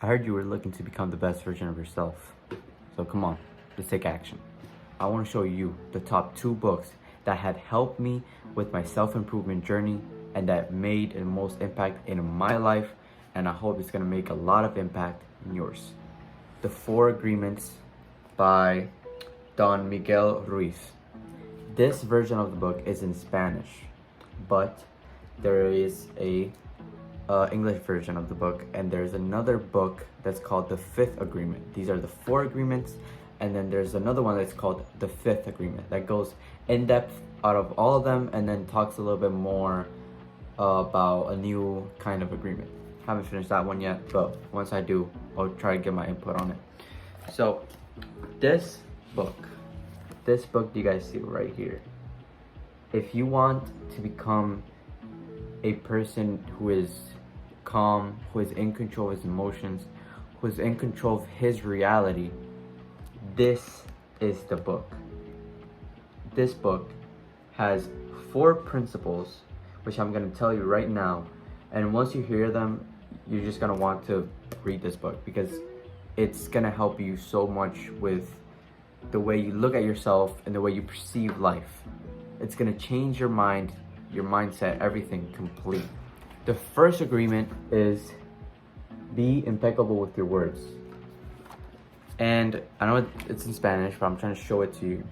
heard you were looking to become the best version of yourself. So come on, let's take action. I want to show you the top 2 books that had helped me with my self-improvement journey and that made the most impact in my life, and I hope it's going to make a lot of impact in yours. The 4 Agreements by Don Miguel Ruiz. This version of the book is in Spanish, but there is a English version of the book, and there's another book that's called The 5th Agreement. These are the 4 agreements, and then there's another one that's called The 5th Agreement that goes in depth out of all of them and then talks a little bit more about a new kind of agreement. Haven't finished that one yet, but once I do, I'll try to get my input on it. So this book you guys see right here, if you want to become a person who is calm, who is in control of his emotions, who is in control of his reality, this is the book. This book has 4 principles, which I'm going to tell you right now, and once you hear them, you're just going to want to read this book because it's going to help you so much with the way you look at yourself and the way you perceive life. It's going to change your mind, your mindset, everything complete. The first agreement is be impeccable with your words. And I know it's in Spanish, but I'm trying to show it to you.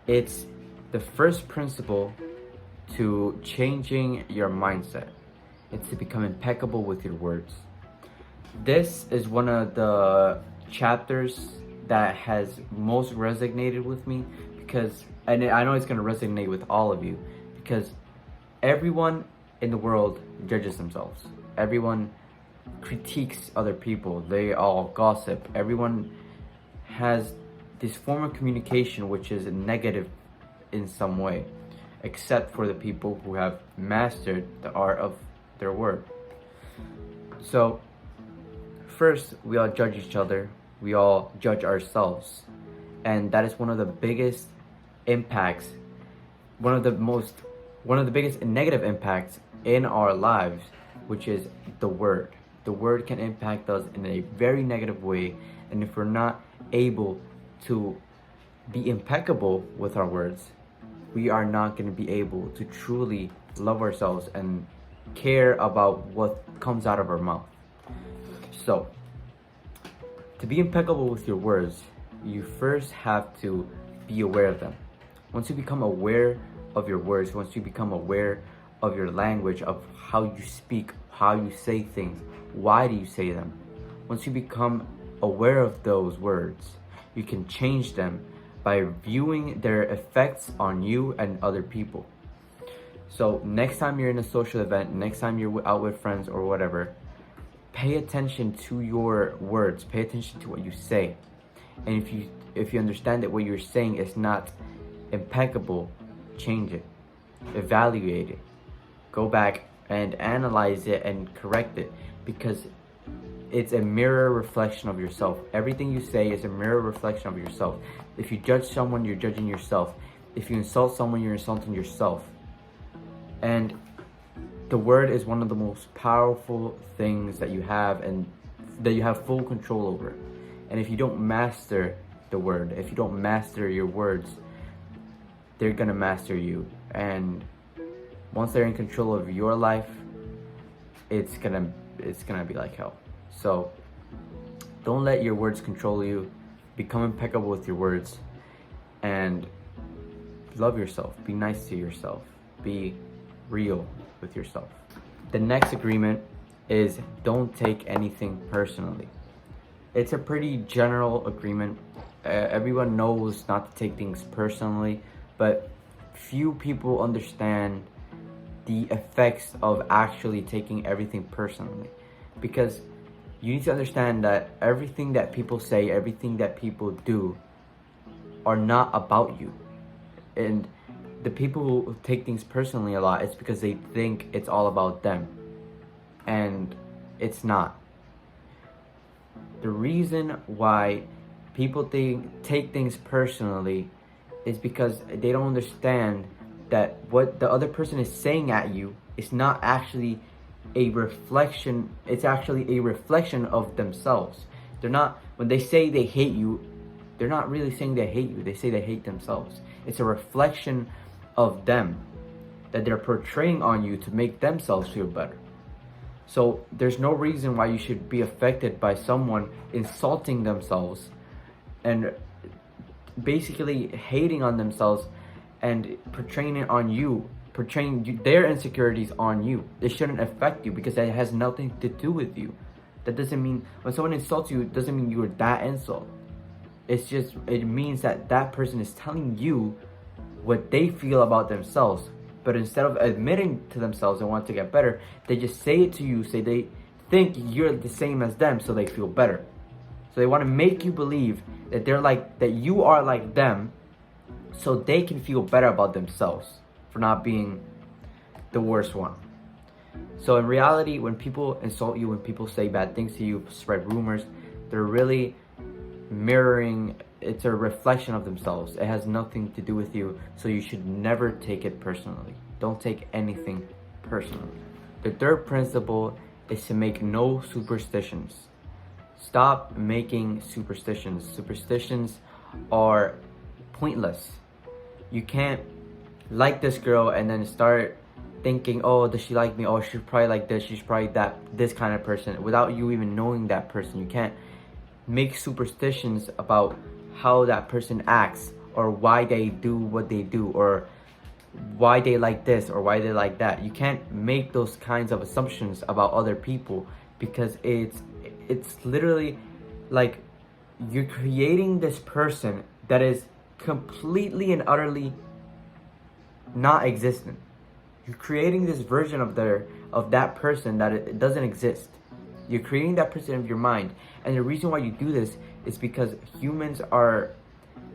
It's the first principle to changing your mindset. It's to become impeccable with your words. This is one of the chapters that has most resonated with me because, and I know it's going to resonate with all of you, because everyone in the world judges themselves. Everyone critiques other people. They all gossip. Everyone has this form of communication which is negative in some way, except for the people who have mastered the art of their word. So first, we all judge each other. We all judge ourselves. And that is one of the biggest impacts, one of the biggest negative impacts in our lives, which is the word. The word can impact us in a very negative way, and if we're not able to be impeccable with our words, we are not going to be able to truly love ourselves and care about what comes out of our mouth. So, to be impeccable with your words, you first have to be aware of them. Once you become aware of your words, once you become aware of your language, of how you speak, how you say things, why do you say them? Once you become aware of those words, you can change them by viewing their effects on you and other people. So next time you're in a social event, next time you're out with friends or whatever, pay attention to your words, pay attention to what you say. And if you understand that what you're saying is not impeccable, change it, evaluate it, go back and analyze it and correct it, because it's a mirror reflection of yourself. Everything you say is a mirror reflection of yourself. If you judge someone, you're judging yourself. If you insult someone, you're insulting yourself. And the word is one of the most powerful things that you have and that you have full control over. And if you don't master the word, if you don't master your words, they're gonna master you. And once they're in control of your life, it's gonna be like hell. So don't let your words control you. Become impeccable with your words and love yourself. Be nice to yourself. Be real with yourself. The next agreement is don't take anything personally. It's a pretty general agreement. Everyone knows not to take things personally, but few people understand the effects of actually taking everything personally. Because you need to understand that everything that people say, everything that people do are not about you. And the people who take things personally a lot, it's because they think it's all about them. And it's not. The reason why people take things personally is because they don't understand that what the other person is saying at you is not actually a reflection. It's actually a reflection of themselves. They're not, when they say they hate you, they're not really saying they hate you. They say they hate themselves. It's a reflection of them that they're portraying on you to make themselves feel better. So there's no reason why you should be affected by someone insulting themselves and basically hating on themselves and portraying it on you, their insecurities on you. It shouldn't affect you because it has nothing to do with you. That doesn't mean, when someone insults you, it doesn't mean you were that insult. It's just, it means that that person is telling you what they feel about themselves. But instead of admitting to themselves and want to get better, they just say it to you, say they think you're the same as them, so they feel better. So they want to make you believe that they're like, that you are like them, so they can feel better about themselves for not being the worst one. So in reality, when people insult you, when people say bad things to you, spread rumors, they're really mirroring, it's a reflection of themselves. It has nothing to do with you, so you should never take it personally. Don't take anything personally. The third principle is to make no superstitions. Stop making superstitions. Superstitions are pointless. You can't like this girl and then start thinking, oh, does she like me? Oh, she's probably like this, she's probably this kind of person, without you even knowing that person. You can't make superstitions about how that person acts, or why they do what they do, or why they like this or why they like that. You can't make those kinds of assumptions about other people, because it's literally like you're creating this person that is completely and utterly not existent. You're creating this version of that person that it doesn't exist. You're creating that person of your mind. And the reason why you do this is because humans are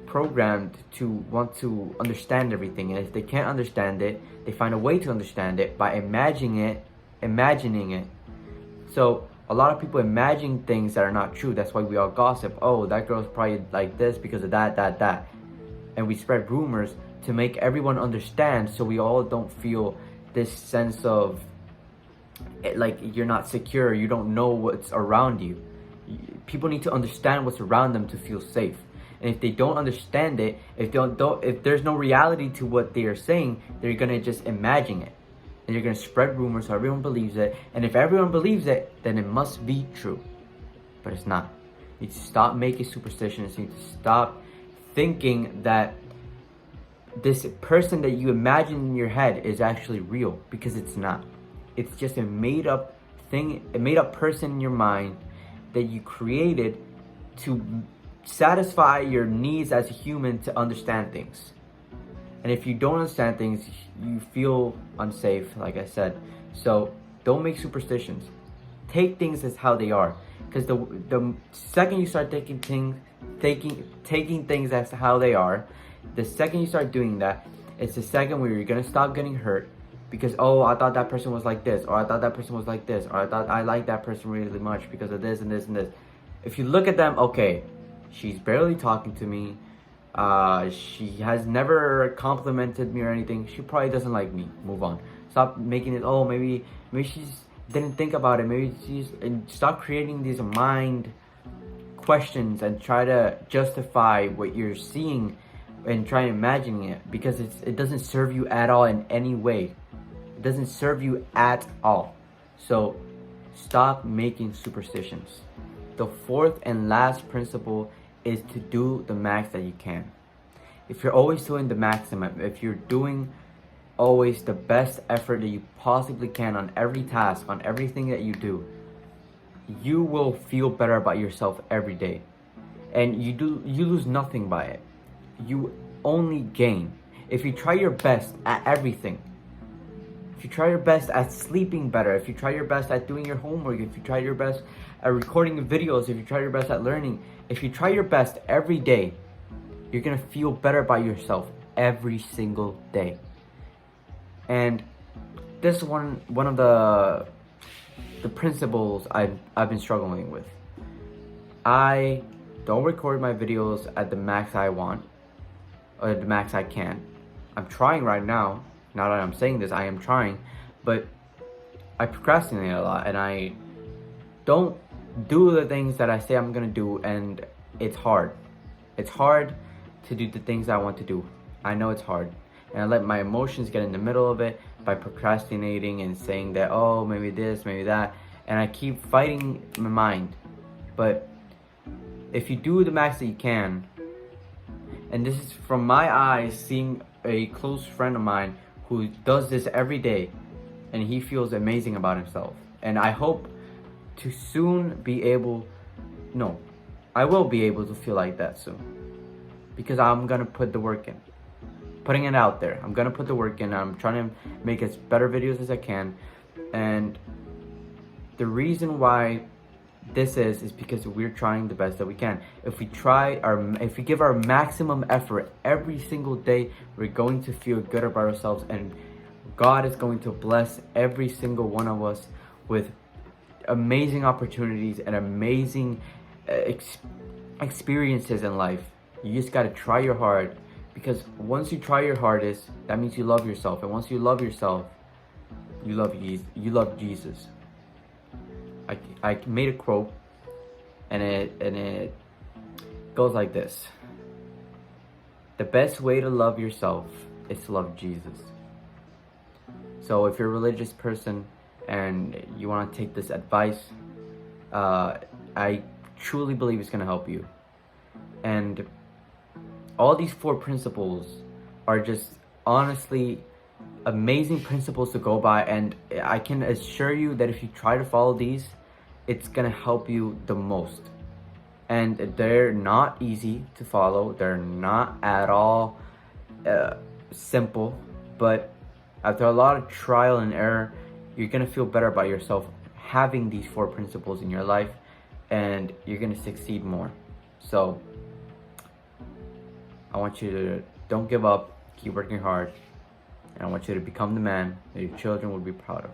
programmed to want to understand everything. And if they can't understand it, they find a way to understand it by imagining it. So a lot of people imagine things that are not true. That's why we all gossip. Oh, that girl's probably like this because of that. And we spread rumors to make everyone understand, so we all don't feel this sense of like you're not secure, you don't know what's around you. People need to understand what's around them to feel safe. And if they don't understand it, if there's no reality to what they are saying, they're gonna just imagine it, and you're gonna spread rumors so everyone believes it. And if everyone believes it, then it must be true, but it's not. You need to stop making superstitions. You need to stop thinking that this person that you imagine in your head is actually real, because it's not. It's just a made up thing, a made up person in your mind that you created to satisfy your needs as a human to understand things. And if you don't understand things, you feel unsafe, like I said. So don't make superstitions. Take things as how they are, because the second you start taking things as how they are, the second you start doing that, it's the second where you're gonna stop getting hurt, because, oh, I thought that person was like this, or I thought that person was like this, or I thought I liked that person really much because of this and this and this. If you look at them, okay, she's barely talking to me, she has never complimented me or anything, she probably doesn't like me, move on. Stop making it, oh, maybe she's didn't think about it, and stop creating these mind questions and try to justify what you're seeing and try imagining it, because it doesn't serve you at all in any way. It doesn't serve you at all. So stop making superstitions. The fourth and last principle is to do the max that you can. If you're always doing the maximum, if you're doing always the best effort that you possibly can on every task, on everything that you do, you will feel better about yourself every day. And you lose nothing by it. You only gain. If you try your best at everything, if you try your best at sleeping better, if you try your best at doing your homework, if you try your best at recording videos, if you try your best at learning, if you try your best every day, you're gonna feel better about yourself every single day. And this is one of the principles I've been struggling with. I don't record my videos at the max I want, or the max I can. I'm trying right now. Now that I'm saying this, I am trying, but I procrastinate a lot, and I don't do the things that I say I'm gonna do, and it's hard. It's hard to do the things I want to do. I know it's hard. And I let my emotions get in the middle of it by procrastinating and saying that, oh, maybe this, maybe that. And I keep fighting my mind. But if you do the max that you can, and this is from my eyes, seeing a close friend of mine who does this every day, and he feels amazing about himself. And I hope to soon be able, no, I will be able to feel like that soon. Because I'm gonna put the work in. Putting it out there. I'm gonna put the work in. I'm trying to make as better videos as I can. And the reason why this is because we're trying the best that we can. If we give our maximum effort every single day, we're going to feel good about ourselves, and God is going to bless every single one of us with amazing opportunities and amazing experiences in life. You just got to try your hard, because once you try your hardest, that means you love yourself, and once you love yourself, you love Jesus. I made a quote, and it goes like this: the best way to love yourself is to love Jesus. So if you're a religious person and you want to take this advice, I truly believe it's going to help you. And all these 4 principles are just honestly amazing principles to go by, and I can assure you that if you try to follow these, it's gonna help you the most. And they're not easy to follow, they're not at all simple, but after a lot of trial and error, you're gonna feel better about yourself having these 4 principles in your life, and you're gonna succeed more. So I want you to don't give up, keep working hard, and I want you to become the man that your children will be proud of.